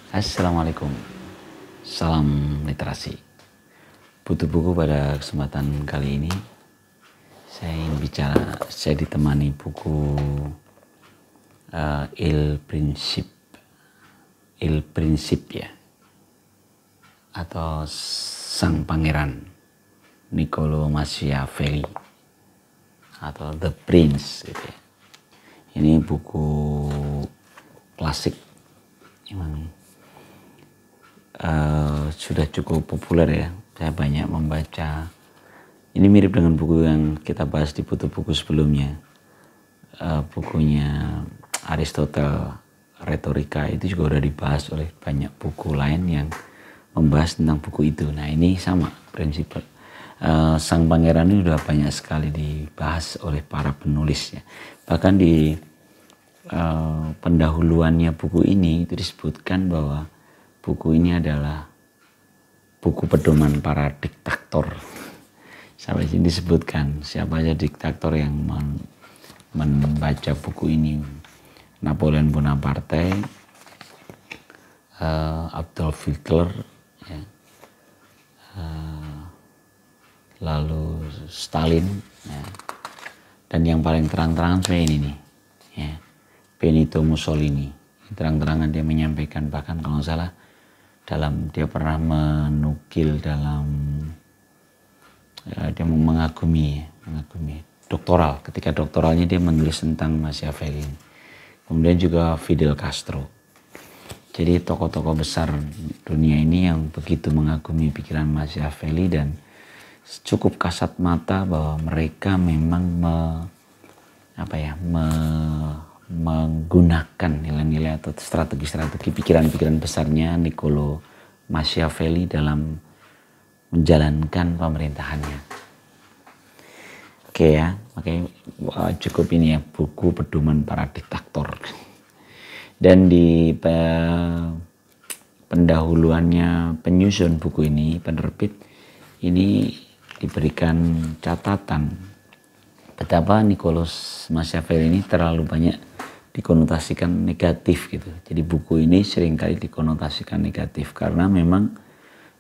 Assalamualaikum, salam literasi. Butuh buku pada kesempatan kali ini. Saya ingin bicara, saya ditemani buku Il Principe ya, atau Sang Pangeran, Niccolo Machiavelli, atau The Prince gitu ya. Ini buku klasik yang sudah cukup populer ya. Saya banyak membaca. Ini mirip dengan buku yang kita bahas di buku sebelumnya. Bukunya Aristotle, Retorika, itu juga udah dibahas oleh banyak buku lain yang membahas tentang buku itu. Nah ini sama prinsip. Sang Pangeran ini udah banyak sekali dibahas oleh para penulisnya. Bahkan di pendahuluannya buku ini itu disebutkan bahwa buku ini adalah buku pedoman para diktator. Sampai sini disebutkan siapa aja diktator yang membaca buku ini. Napoleon Bonaparte, Adolf Hitler, ya. Lalu Stalin, ya. Dan yang paling terang-terangan saya ini nih, ya. Benito Mussolini. Terang-terangan dia menyampaikan, bahkan kalau nggak salah dia pernah menukil dalam dia mengagumi doktoral. Ketika doktoralnya dia menulis tentang Machiavelli. Kemudian juga Fidel Castro. Jadi tokoh-tokoh besar dunia ini yang begitu mengagumi pikiran Machiavelli dan cukup kasat mata bahwa mereka memang menggunakan nilai-nilai atau strategi-strategi pikiran-pikiran besarnya Niccolo Machiavelli dalam menjalankan pemerintahannya. Oke ya, makanya cukup ini ya, buku pedoman para diktator. Dan di pendahuluannya penyusun buku ini, penerbit ini diberikan catatan betapa Niccolo Machiavelli ini terlalu banyak dikonotasikan negatif gitu. Jadi buku ini seringkali dikonotasikan negatif karena memang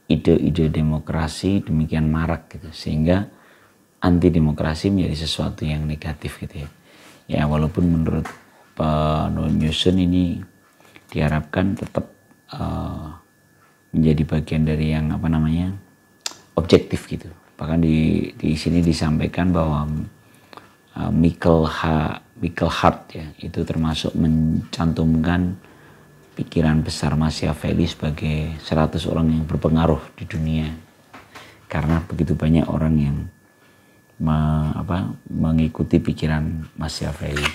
ide-ide demokrasi demikian marak gitu, sehingga anti demokrasi menjadi sesuatu yang negatif gitu ya. Ya walaupun menurut penyusun ini diharapkan tetap menjadi bagian dari yang objektif gitu. Bahkan di sini disampaikan bahwa Michael Hart ya, itu termasuk mencantumkan pikiran besar Machiavelli sebagai 100 orang yang berpengaruh di dunia. Karena begitu banyak orang yang mengikuti pikiran Machiavelli.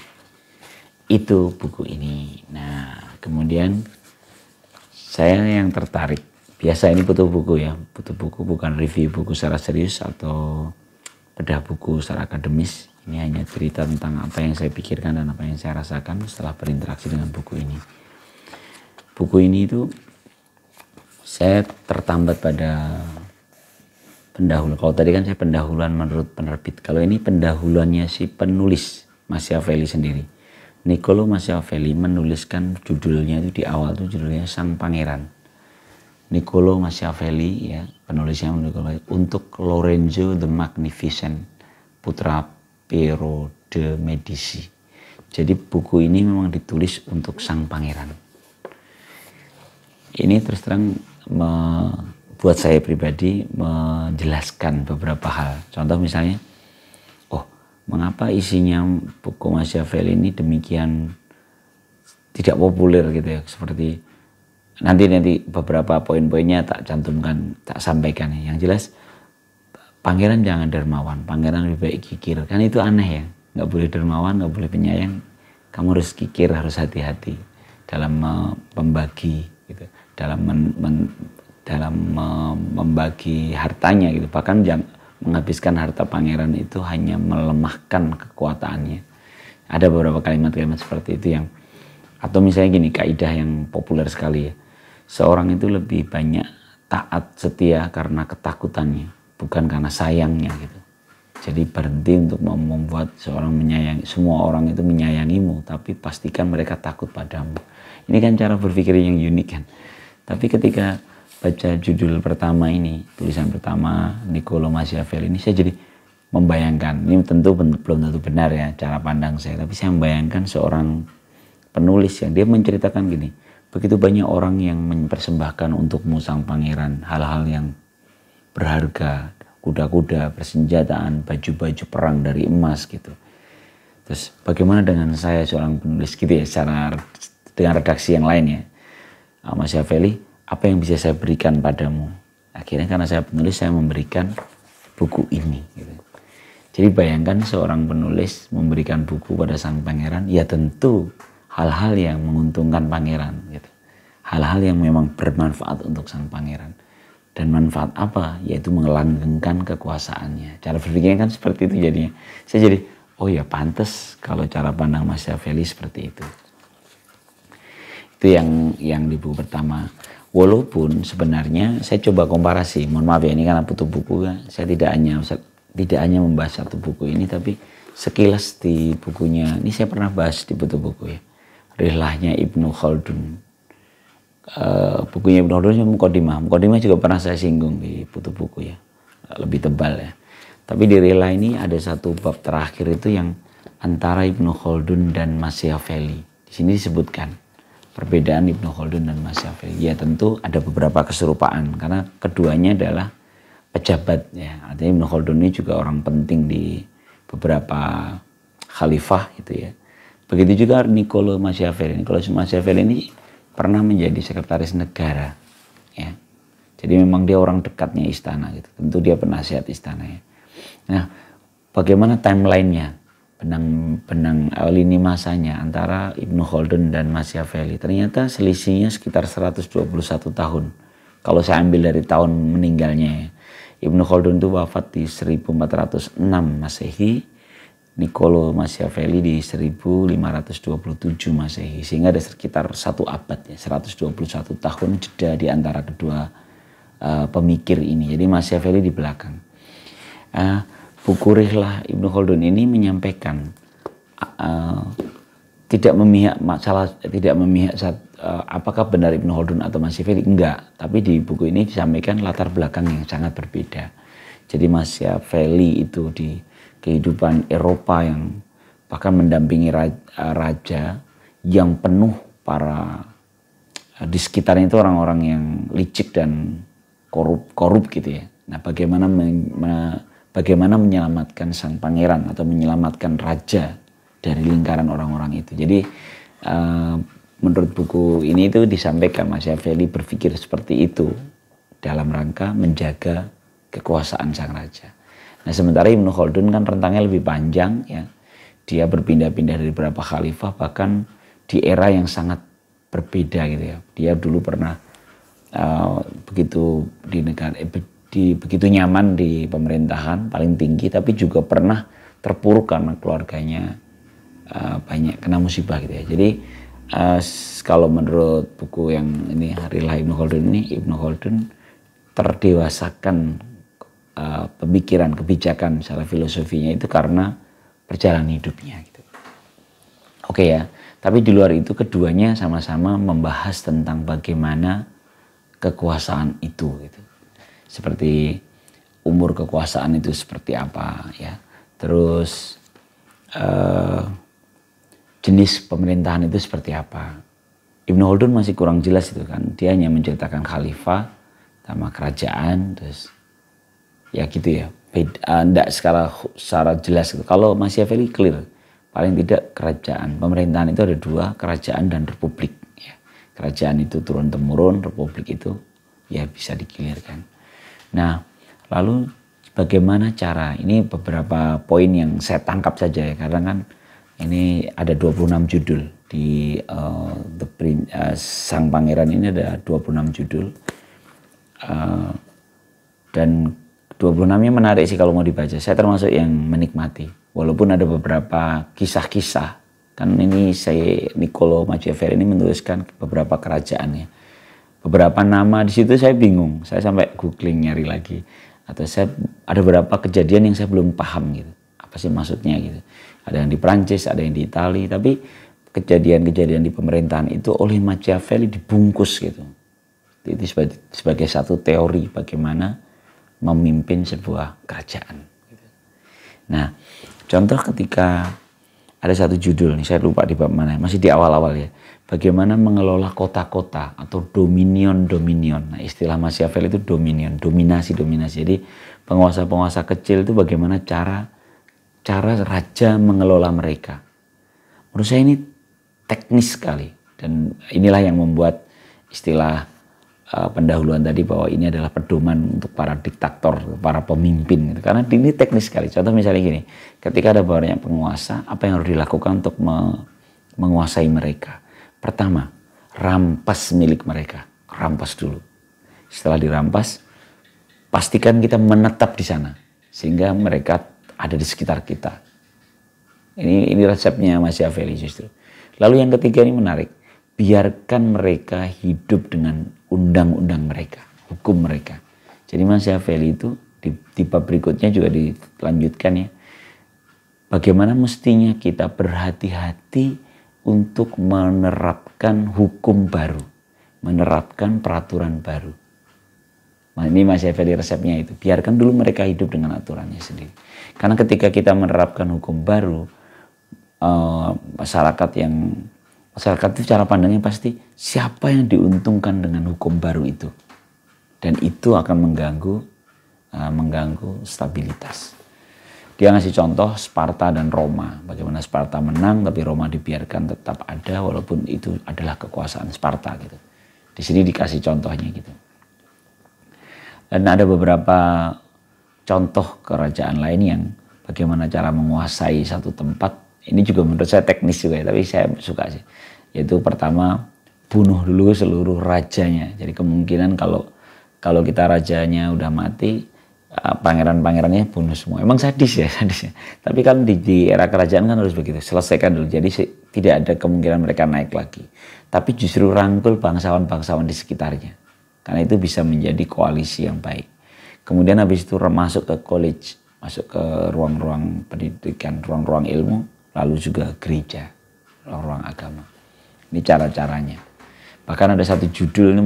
Itu buku ini. Nah, kemudian saya yang tertarik. Biasa ini butuh buku ya, butuh buku, bukan review buku secara serius atau bedah buku secara akademis. Ini hanya cerita tentang apa yang saya pikirkan dan apa yang saya rasakan setelah berinteraksi dengan buku ini. Buku ini itu saya tertambat pada pendahuluan. Kalau tadi kan saya pendahuluan menurut penerbit. Kalau ini pendahuluannya si penulis Machiavelli sendiri. Niccolo Machiavelli menuliskan judulnya itu di awal tuh judulnya Sang Pangeran. Niccolo Machiavelli ya, penulisnya untuk Lorenzo the Magnificent, putra Piero de Medici. Jadi buku ini memang ditulis untuk sang pangeran. Ini terus terang buat saya pribadi menjelaskan beberapa hal. Contoh misalnya, mengapa isinya buku Machiavelli ini demikian tidak populer gitu ya, seperti nanti beberapa poin-poinnya tak cantumkan, tak sampaikan ya. Yang jelas pangeran jangan dermawan, pangeran lebih baik kikir. Kan itu aneh ya, nggak boleh dermawan, nggak boleh penyayang. Kamu harus kikir, harus hati-hati dalam membagi gitu, dalam membagi hartanya gitu. Bahkan menghabiskan harta pangeran itu hanya melemahkan kekuatannya. Ada beberapa kalimat-kalimat seperti itu yang, atau misalnya gini, kaidah yang populer sekali ya. Seorang itu lebih banyak taat setia karena ketakutannya, bukan karena sayangnya gitu. Jadi berhenti untuk membuat seorang menyayangi, semua orang itu menyayangimu, tapi pastikan mereka takut padamu. Ini kan cara berpikir yang unik kan. Tapi ketika baca judul pertama ini, tulisan pertama Niccolo Machiavelli ini, saya jadi membayangkan, ini tentu belum tentu benar ya cara pandang saya, tapi saya membayangkan seorang penulis yang dia menceritakan gini, begitu banyak orang yang mempersembahkan untukmu sang pangeran hal-hal yang berharga, kuda-kuda, persenjataan, baju-baju perang dari emas gitu. Terus bagaimana dengan saya seorang penulis gitu ya, secara dengan redaksi yang lain ya, Machiavelli, apa yang bisa saya berikan padamu? Akhirnya karena saya penulis, saya memberikan buku ini gitu. Jadi bayangkan seorang penulis memberikan buku pada sang pangeran, ya tentu hal-hal yang menguntungkan pangeran gitu. Hal-hal yang memang bermanfaat untuk sang pangeran. Dan manfaat apa? Yaitu melanggengkan kekuasaannya. Cara berpikirnya kan seperti itu jadinya. Saya jadi, oh ya pantas kalau cara pandang Machiavelli seperti itu. Itu yang di buku pertama. Walaupun sebenarnya saya coba komparasi, mohon maaf ya ini karena butuh buku ya. Saya tidak hanya membahas satu buku ini, tapi sekilas di bukunya, ini saya pernah bahas di butuh buku ya. Rihlahnya Ibnu Khaldun. Bukunya Ibnu Khaldun Muqaddimah. Muqaddimah juga pernah saya singgung di butuh buku ya. Lebih tebal ya. Tapi di Rihlah ini ada satu bab terakhir itu yang antara Ibnu Khaldun dan Machiavelli. Di sini disebutkan perbedaan Ibnu Khaldun dan Machiavelli. Ya tentu ada beberapa keserupaan karena keduanya adalah pejabat ya. Artinya Ibnu Khaldun ini juga orang penting di beberapa khalifah gitu ya. Begitu juga Niccolo Machiavelli. Niccolo Machiavelli ini pernah menjadi sekretaris negara ya. Jadi memang dia orang dekatnya istana gitu. Tentu dia penasihat istana ya. Nah, bagaimana timelinenya? Benang lini masanya antara Ibnu Khaldun dan Machiavelli. Ternyata selisihnya sekitar 121 tahun. Kalau saya ambil dari tahun meninggalnya ya. Ibnu Khaldun itu wafat di 1406 Masehi, Niccolo Machiavelli di 1527 Masehi, sehingga ada sekitar 1 abad ya, 121 tahun jeda di antara kedua pemikir ini. Jadi Machiavelli di belakang. Buku Rihlah Ibnu Khaldun ini menyampaikan tidak memihak apakah benar Ibnu Khaldun atau Machiavelli, enggak, tapi di buku ini disampaikan latar belakang yang sangat berbeda. Jadi Machiavelli itu di kehidupan Eropa yang bahkan mendampingi raja yang penuh para di sekitarnya itu orang-orang yang licik dan korup gitu ya. Nah, bagaimana menyelamatkan sang pangeran atau menyelamatkan raja dari lingkaran orang-orang itu. Jadi menurut buku ini itu disampaikan Machiavelli berpikir seperti itu dalam rangka menjaga kekuasaan sang raja. Nah, sementara Ibnu Khaldun kan rentangnya lebih panjang ya. Dia berpindah-pindah dari beberapa khalifah bahkan di era yang sangat berbeda gitu ya. Dia dulu pernah begitu nyaman di pemerintahan paling tinggi, tapi juga pernah terpuruk karena keluarganya banyak kena musibah gitu ya. Jadi kalau menurut buku yang ini Rihlah Ibnu Khaldun ini, Ibnu Khaldun terdewasakan pemikiran, kebijakan secara filosofinya itu karena perjalanan hidupnya gitu. Oke ya, tapi di luar itu keduanya sama-sama membahas tentang bagaimana kekuasaan itu gitu. Seperti umur kekuasaan itu seperti apa ya. Terus jenis pemerintahan itu seperti apa. Ibnu Khaldun masih kurang jelas itu kan. Dia hanya menceritakan khalifah sama kerajaan, terus ya gitu ya. Enggak secara jelas gitu. Kalau Machiavelli clear, paling tidak kerajaan. Pemerintahan itu ada 2, kerajaan dan republik. Ya. Kerajaan itu turun temurun, republik itu ya bisa dikelirkan. Nah, lalu bagaimana cara? Ini beberapa poin yang saya tangkap saja ya, karena kan ini ada 26 judul di Sang Pangeran ini ada 26 judul dan 26-nya menarik sih kalau mau dibaca. Saya termasuk yang menikmati, walaupun ada beberapa kisah-kisah. Kan ini Niccolo Machiavelli ini menuliskan beberapa kerajaan ya. Beberapa nama di situ saya bingung, saya sampai googling nyari lagi. Atau ada beberapa kejadian yang saya belum paham gitu. Apa sih maksudnya gitu. Ada yang di Prancis, ada yang di Italia, tapi kejadian-kejadian di pemerintahan itu oleh Machiavelli dibungkus gitu. Itu sebagai satu teori bagaimana memimpin sebuah kerajaan. Nah, contoh ketika ada satu judul nih, saya lupa di bab mana, masih di awal-awal ya. Bagaimana mengelola kota-kota atau dominion-dominion. Nah, istilah Machiavelli itu dominion, dominasi-dominasi. Jadi penguasa-penguasa kecil itu bagaimana cara raja mengelola mereka. Menurut saya ini teknis sekali, dan inilah yang membuat istilah pendahuluan tadi bahwa ini adalah pedoman untuk para diktator, para pemimpin gitu. Karena ini teknis sekali. Contoh misalnya gini, ketika ada banyak penguasa, apa yang harus dilakukan untuk menguasai mereka? Pertama, rampas milik mereka, rampas dulu. Setelah dirampas, pastikan kita menetap di sana sehingga mereka ada di sekitar kita. Ini resepnya Machiavelli justru. Lalu yang ketiga ini menarik. Biarkan mereka hidup dengan undang-undang mereka, hukum mereka. Jadi Machiavelli itu di bab berikutnya juga dilanjutkan ya. Bagaimana mestinya kita berhati-hati untuk menerapkan hukum baru, menerapkan peraturan baru. Nah, ini Machiavelli resepnya itu. Biarkan dulu mereka hidup dengan aturannya sendiri. Karena ketika kita menerapkan hukum baru, masyarakat itu cara pandangnya pasti siapa yang diuntungkan dengan hukum baru itu, dan itu akan mengganggu stabilitas. Dia ngasih contoh Sparta dan Roma, bagaimana Sparta menang tapi Roma dibiarkan tetap ada walaupun itu adalah kekuasaan Sparta gitu. Di sini dikasih contohnya gitu. Dan ada beberapa contoh kerajaan lain yang bagaimana cara menguasai satu tempat. Ini juga menurut saya teknis juga ya, tapi saya suka sih. Yaitu pertama, bunuh dulu seluruh rajanya. Jadi kemungkinan kalau kita rajanya udah mati, pangeran-pangerannya bunuh semua. Emang sadis ya. Tapi kan di era kerajaan kan harus begitu, selesaikan dulu. Jadi tidak ada kemungkinan mereka naik lagi. Tapi justru rangkul bangsawan-bangsawan di sekitarnya. Karena itu bisa menjadi koalisi yang baik. Kemudian habis itu masuk ke college, masuk ke ruang-ruang pendidikan, ruang-ruang ilmu, lalu juga gereja, ruang-ruang agama. Ini cara-caranya. Bahkan ada satu judul ini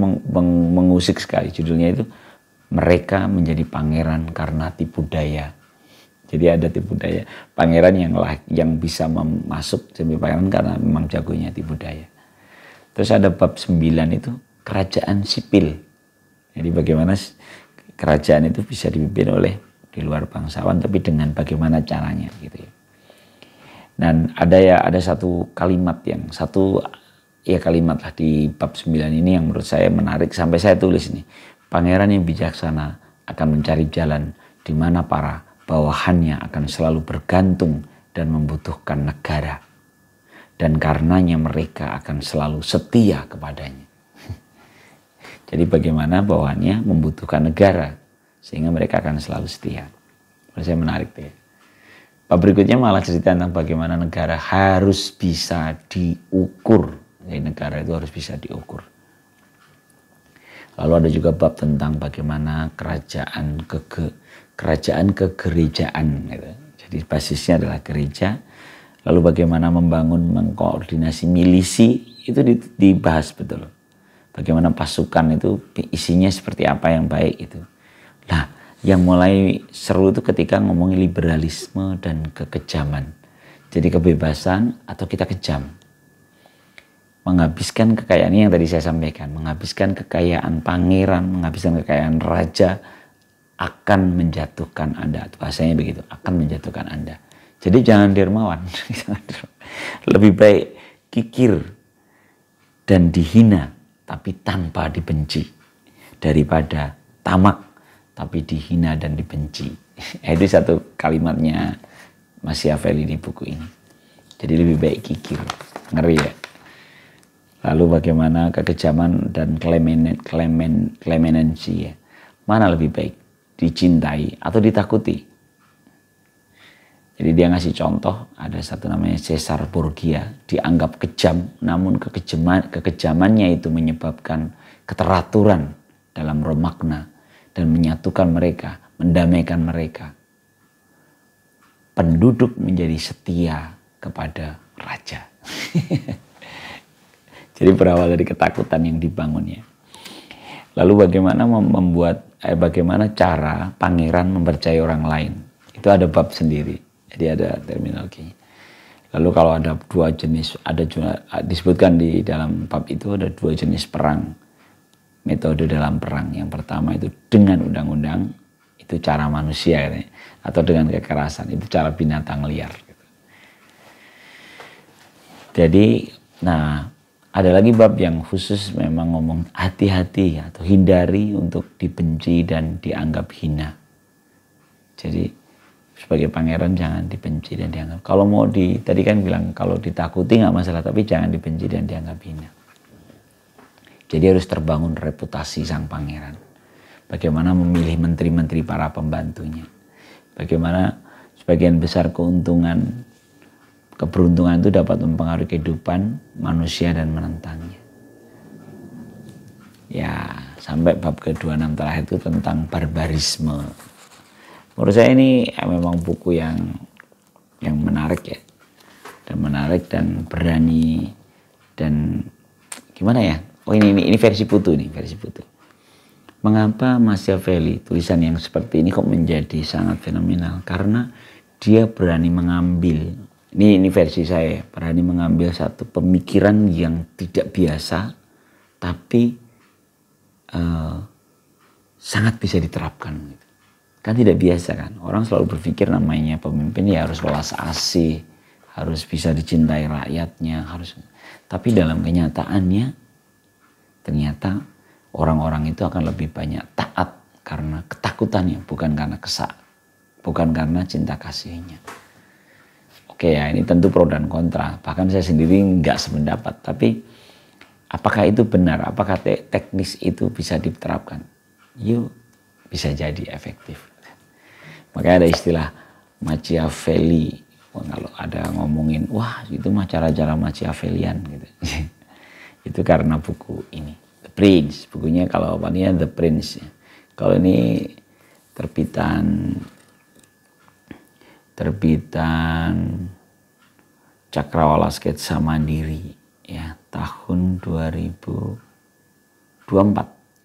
mengusik sekali. Judulnya itu mereka menjadi pangeran karena tipu daya. Jadi ada tipu daya. Pangeran yang bisa masuk jadi pangeran karena memang jagonya tipu daya. Terus ada bab 9 itu kerajaan sipil. Jadi bagaimana kerajaan itu bisa dipimpin oleh di luar bangsawan, tapi dengan bagaimana caranya gitu ya. Dan ada satu kalimat lah di bab 9 ini yang menurut saya menarik, sampai saya tulis nih. Pangeran yang bijaksana akan mencari jalan di mana para bawahannya akan selalu bergantung dan membutuhkan negara. Dan karenanya mereka akan selalu setia kepadanya. Jadi bagaimana bawahannya membutuhkan negara sehingga mereka akan selalu setia. Menurut saya menarik tuh ya. Bab berikutnya malah cerita tentang bagaimana negara harus bisa diukur. Jadi negara itu harus bisa diukur. Lalu ada juga bab tentang bagaimana kerajaan kegerejaan. Gitu. Jadi basisnya adalah gereja. Lalu bagaimana mengkoordinasi milisi itu dibahas betul. Bagaimana pasukan itu isinya seperti apa yang baik itu. Nah, yang mulai seru itu ketika ngomongin liberalisme dan kekejaman. Jadi kebebasan atau kita kejam. Menghabiskan kekayaan ini yang tadi saya sampaikan. Menghabiskan kekayaan pangeran, menghabiskan kekayaan raja akan menjatuhkan Anda. Bahasanya begitu, akan menjatuhkan Anda. Jadi jangan dermawan. Lebih baik kikir dan dihina tapi tanpa dibenci daripada tamak tapi dihina dan dibenci. Itu satu kalimatnya Machiavelli di buku ini. Jadi lebih baik kikir. Ngeri ya. Lalu bagaimana kekejaman dan clemency ya. Mana lebih baik? Dicintai atau ditakuti? Jadi dia ngasih contoh, ada satu namanya Caesar Borgia, dianggap kejam, namun kekejamannya itu menyebabkan keteraturan dalam makna dan menyatukan mereka, mendamaikan mereka. Penduduk menjadi setia kepada raja. Jadi berawal dari ketakutan yang dibangunnya. Lalu bagaimana cara pangeran mempercayai orang lain. Itu ada bab sendiri. Jadi ada terminologi. Lalu kalau ada dua jenis, disebutkan di dalam bab itu ada dua jenis perang. Metode dalam perang. Yang pertama itu dengan undang-undang, itu cara manusia katanya. Atau dengan kekerasan, itu cara binatang liar. Jadi, ada lagi bab yang khusus memang ngomong hati-hati atau hindari untuk dibenci dan dianggap hina. Jadi sebagai pangeran jangan dibenci dan dianggap. Kalau tadi kan bilang kalau ditakuti nggak masalah, tapi jangan dibenci dan dianggap hina. Jadi harus terbangun reputasi sang pangeran. Bagaimana memilih menteri-menteri para pembantunya. Bagaimana sebagian besar keberuntungan itu dapat mempengaruhi kehidupan manusia dan menentangnya. Ya, sampai bab ke-26 terakhir itu tentang barbarisme. Menurut saya ini memang buku yang menarik ya. Dan menarik dan berani dan gimana ya? Oh ini versi Putu nih, versi Putu. Mengapa Machiavelli tulisan yang seperti ini kok menjadi sangat fenomenal? Karena dia berani mengambil, ini versi saya, berani mengambil satu pemikiran yang tidak biasa, tapi sangat bisa diterapkan. Kan tidak biasa kan, orang selalu berpikir namanya pemimpin ya harus welas asih, harus bisa dicintai rakyatnya, tapi dalam kenyataannya ternyata orang-orang itu akan lebih banyak taat karena ketakutannya, bukan karena cinta kasihnya. Oke ya, ini tentu pro dan kontra. Bahkan saya sendiri nggak sependapat. Tapi apakah itu benar? Apakah teknis itu bisa diterapkan? Yuk, bisa jadi efektif. Makanya ada istilah Machiavelli. Kalau ada ngomongin, wah itu mah cara-cara Machiavellian gitu. Itu karena buku ini. The Prince. Bukunya kalau apanya The Prince. Kalau ini terbitan Cakrawala Sketsa Mandiri ya tahun 2024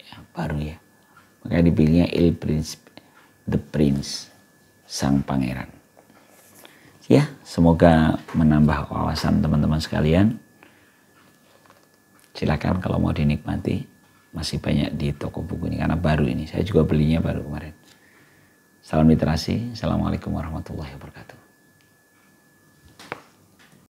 ya baru ya. Makanya dipilihnya The Prince, sang pangeran. Ya, semoga menambah wawasan teman-teman sekalian. Silakan kalau mau dinikmati, masih banyak di toko buku ini karena baru ini. Saya juga belinya baru kemarin. Salam literasi. Assalamualaikum warahmatullahi wabarakatuh.